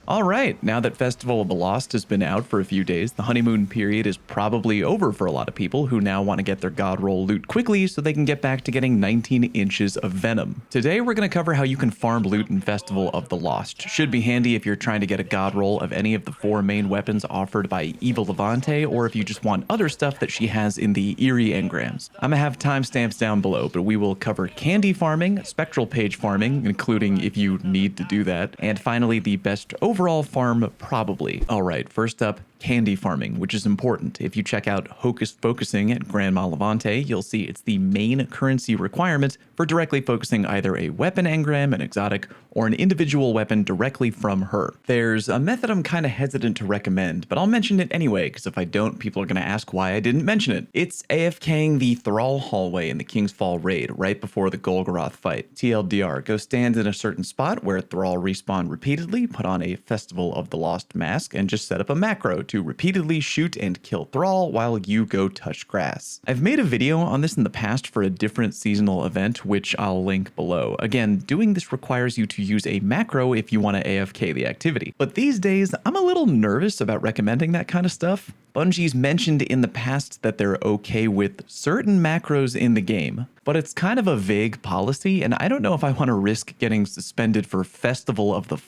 Alright, now that Festival of the Lost has been out for a few days, the honeymoon period is probably over for a lot of people who now want to get their god roll loot quickly so they can get back to getting 19 inches of venom. Today we're going to cover how you can farm loot in Festival of the Lost. Should be handy if you're trying to get a god roll of any of the 4 main weapons offered by Evil Levante, or if you just want other stuff that she has in the Eerie engrams. I'm gonna have timestamps down below, but we will cover candy farming, spectral page farming, including if you need to do that, and finally the best overall farm probably. Alright, first up, candy farming, which is important. If you check out Hocus Focusing at Grandma Levante, you'll see it's the main currency requirement for directly focusing either a weapon engram, an exotic, or an individual weapon directly from her. There's a method I'm kind of hesitant to recommend, but I'll mention it anyway, because if I don't, people are going to ask why I didn't mention it. It's AFKing the Thrall hallway in the King's Fall raid right before the Golgoroth fight. TLDR, go stand in a certain spot where Thrall respawn repeatedly, put on a Festival of the Lost mask, and just set up a macro to repeatedly shoot and kill Thrall while you go touch grass. I've made a video on this in the past for a different seasonal event, which I'll link below. Again, doing this requires you to use a macro if you want to AFK the activity. But these days, I'm a little nervous about recommending that kind of stuff. Bungie's mentioned in the past that they're okay with certain macros in the game, but it's kind of a vague policy, and I don't know if I want to risk getting suspended for Festival of the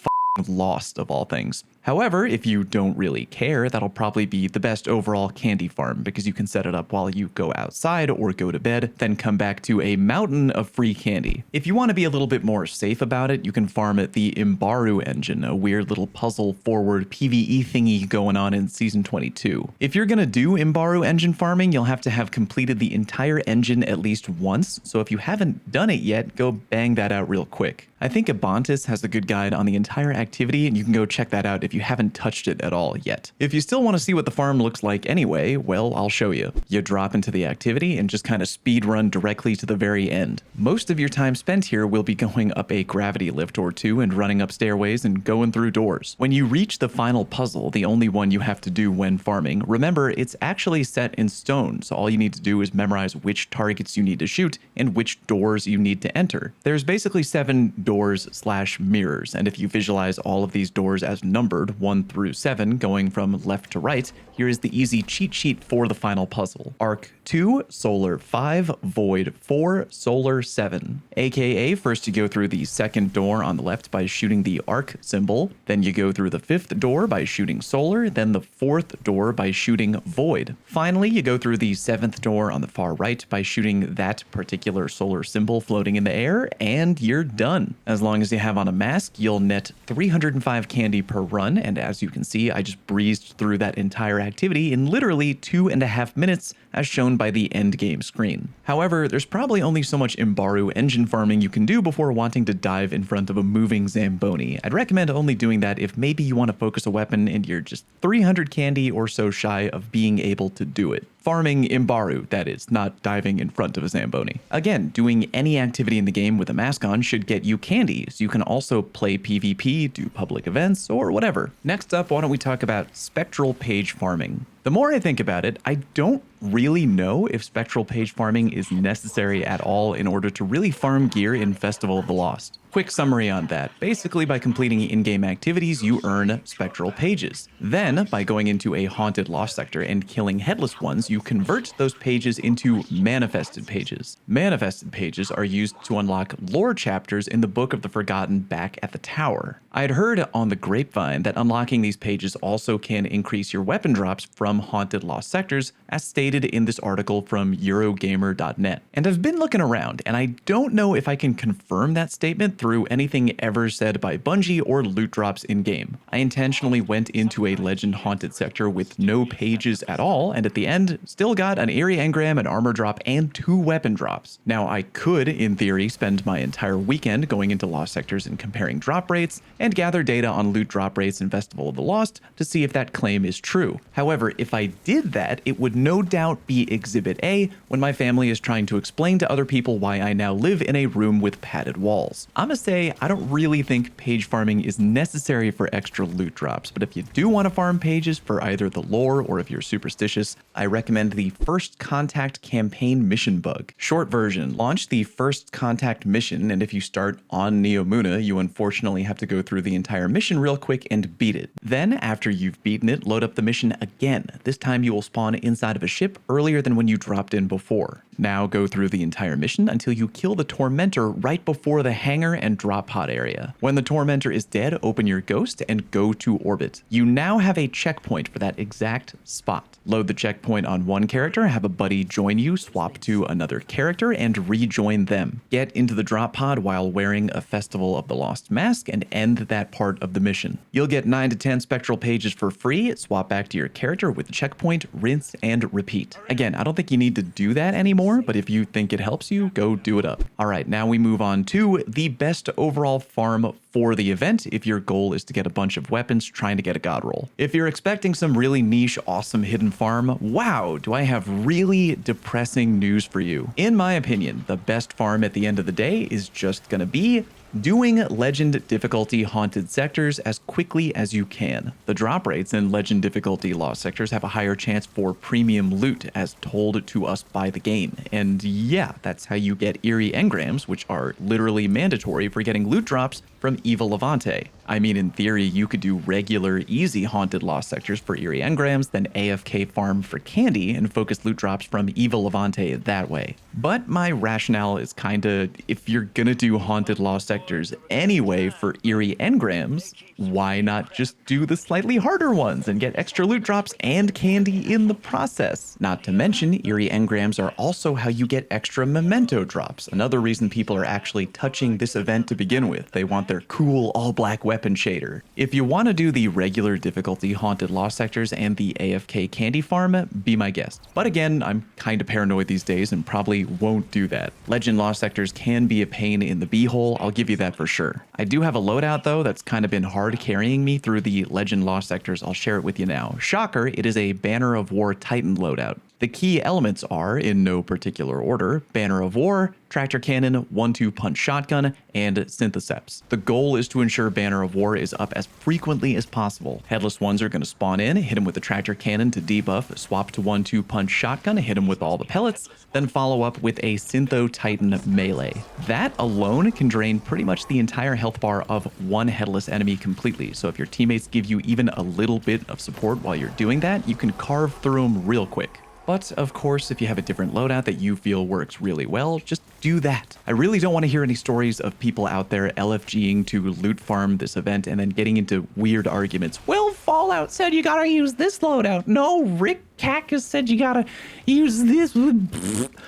Lost of all things. However, if you don't really care, that'll probably be the best overall candy farm because you can set it up while you go outside or go to bed, then come back to a mountain of free candy. If you want to be a little bit more safe about it, you can farm at the Imbaru engine, a weird little puzzle forward PvE thingy going on in Season 22. If you're gonna do Imbaru engine farming, you'll have to have completed the entire engine at least once, so if you haven't done it yet, go bang that out real quick. I think Abantis has a good guide on the entire activity, and you can go check that out if you haven't touched it at all yet. If you still want to see what the farm looks like anyway, well, I'll show you. You drop into the activity and just kind of speed run directly to the very end. Most of your time spent here will be going up a gravity lift or two and running up stairways and going through doors. When you reach the final puzzle, the only one you have to do when farming, remember it's actually set in stone, so all you need to do is memorize which targets you need to shoot and which doors you need to enter. There's basically 7 doors/mirrors, and if you visualize all of these doors as numbered 1 through 7 going from left to right, here is the easy cheat sheet for the final puzzle. Arc 2, Solar 5, Void 4, Solar 7. AKA, first you go through the second door on the left by shooting the arc symbol, then you go through the 5th door by shooting Solar, then the 4th door by shooting Void. Finally, you go through the 7th door on the far right by shooting that particular solar symbol floating in the air, and you're done. As long as you have on a mask, you'll net 305 candy per run, and as you can see, I just breezed through that entire activity in literally 2.5 minutes, as shown by the end game screen. However, there's probably only so much Imbaru engine farming you can do before wanting to dive in front of a moving Zamboni. I'd recommend only doing that if maybe you want to focus a weapon and you're just 300 candy or so shy of being able to do it. Farming Imbaru, that is, not diving in front of a Zamboni. Again, doing any activity in the game with a mask on should get you candy, so you can also play PvP, do public events, or whatever. Next up, why don't we talk about spectral page farming. The more I think about it, I don't really know if spectral page farming is necessary at all in order to really farm gear in Festival of the Lost. Quick summary on that. Basically, by completing in-game activities, you earn spectral pages. Then, by going into a haunted lost sector and killing headless ones, you convert those pages into manifested pages. Manifested pages are used to unlock lore chapters in the Book of the Forgotten back at the tower. I had heard on the grapevine that unlocking these pages also can increase your weapon drops from haunted lost sectors, as stated in this article from Eurogamer.net. And I've been looking around, and I don't know if I can confirm that statement through anything ever said by Bungie or loot drops in-game. I intentionally went into a legend haunted sector with no pages at all, and at the end, still got an Eerie engram, an armor drop, and 2 weapon drops. Now, I could, in theory, spend my entire weekend going into lost sectors and comparing drop rates, and gather data on loot drop rates in Festival of the Lost to see if that claim is true. However, if I did that, it would no doubt doubt be Exhibit A when my family is trying to explain to other people why I now live in a room with padded walls. I'ma say I don't really think page farming is necessary for extra loot drops, but if you do want to farm pages for either the lore or if you're superstitious, I recommend the First Contact Campaign Mission Bug. Short version, launch the First Contact mission, and if you start on Neomuna, you unfortunately have to go through the entire mission real quick and beat it. Then, after you've beaten it, load up the mission again. This time you will spawn inside of a ship earlier than when you dropped in before. Now go through the entire mission until you kill the Tormentor right before the hangar and drop pod area. When the Tormentor is dead, open your ghost and go to orbit. You now have a checkpoint for that exact spot. Load the checkpoint on one character, have a buddy join you, swap to another character, and rejoin them. Get into the drop pod while wearing a Festival of the Lost mask and end that part of the mission. You'll get 9 to 10 Spectral pages for free, swap back to your character with the checkpoint, rinse, and repeat. Again, I don't think you need to do that anymore, but if you think it helps you, go do it up. Alright, now we move on to the best overall farm for the event if your goal is to get a bunch of weapons trying to get a god roll. If you're expecting some really niche, awesome hidden farm, wow, do I have really depressing news for you. In my opinion, the best farm at the end of the day is just gonna be doing Legend difficulty haunted sectors as quickly as you can. The drop rates in Legend difficulty lost sectors have a higher chance for premium loot as told to us by the game. And yeah, that's how you get eerie engrams, which are literally mandatory for getting loot drops from Evil Levante. I mean, in theory, you could do regular, easy haunted lost sectors for eerie engrams, then AFK farm for candy and focus loot drops from Evil Levante that way. But my rationale is kinda, if you're gonna do haunted lost sectors anyway for eerie engrams, why not just do the slightly harder ones and get extra loot drops and candy in the process? Not to mention, eerie engrams are also how you get extra memento drops, another reason people are actually touching this event to begin with. They want their cool all-black weapon shader. If you want to do the regular difficulty haunted lost sectors and the AFK candy farm, be my guest. But again, I'm kinda paranoid these days and probably won't do that. Legend lost sectors can be a pain in the beehole, I'll give you that for sure. I do have a loadout though that's kind of been hard carrying me through the Legend lost sectors. I'll share it with you now. Shocker, it is a Banner of War Titan loadout. The key elements are, in no particular order, Banner of War, Tractor Cannon, 1-2 Punch Shotgun, and Syntheseps. The goal is to ensure Banner of War is up as frequently as possible. Headless ones are going to spawn in, hit him with the Tractor Cannon to debuff, swap to 1-2 Punch Shotgun, hit him with all the pellets, then follow up with a Syntho Titan melee. That alone can drain pretty much the entire health bar of one headless enemy completely, so if your teammates give you even a little bit of support while you're doing that, you can carve through them real quick. But of course, if you have a different loadout that you feel works really well, just do that. I really don't want to hear any stories of people out there LFGing to loot farm this event and then getting into weird arguments. Well, Fallout said you gotta use this loadout. No, Rick Cactus said you gotta use this.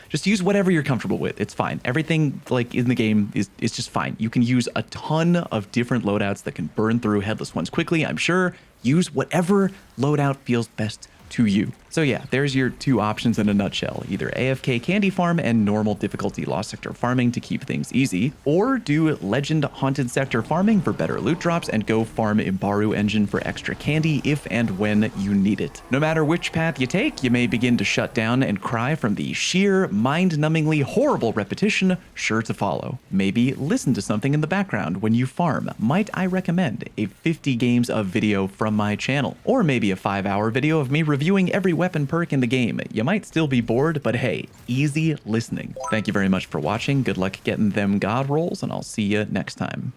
Just use whatever you're comfortable with. It's fine. Everything like in the game is just fine. You can use a ton of different loadouts that can burn through headless ones quickly, I'm sure. Use whatever loadout feels best to you. So yeah, there's your two options in a nutshell. Either AFK candy farm and normal difficulty lost sector farming to keep things easy, or do Legend haunted sector farming for better loot drops and go farm Imbaru engine for extra candy if and when you need it. No matter which path you take, you may begin to shut down and cry from the sheer, mind-numbingly horrible repetition sure to follow. Maybe listen to something in the background when you farm. Might I recommend a 50 games of video from my channel, or maybe a 5-hour video of me reviewing every weapon perk in the game. You might still be bored, but hey, easy listening. Thank you very much for watching. Good luck getting them god rolls, and I'll see you next time.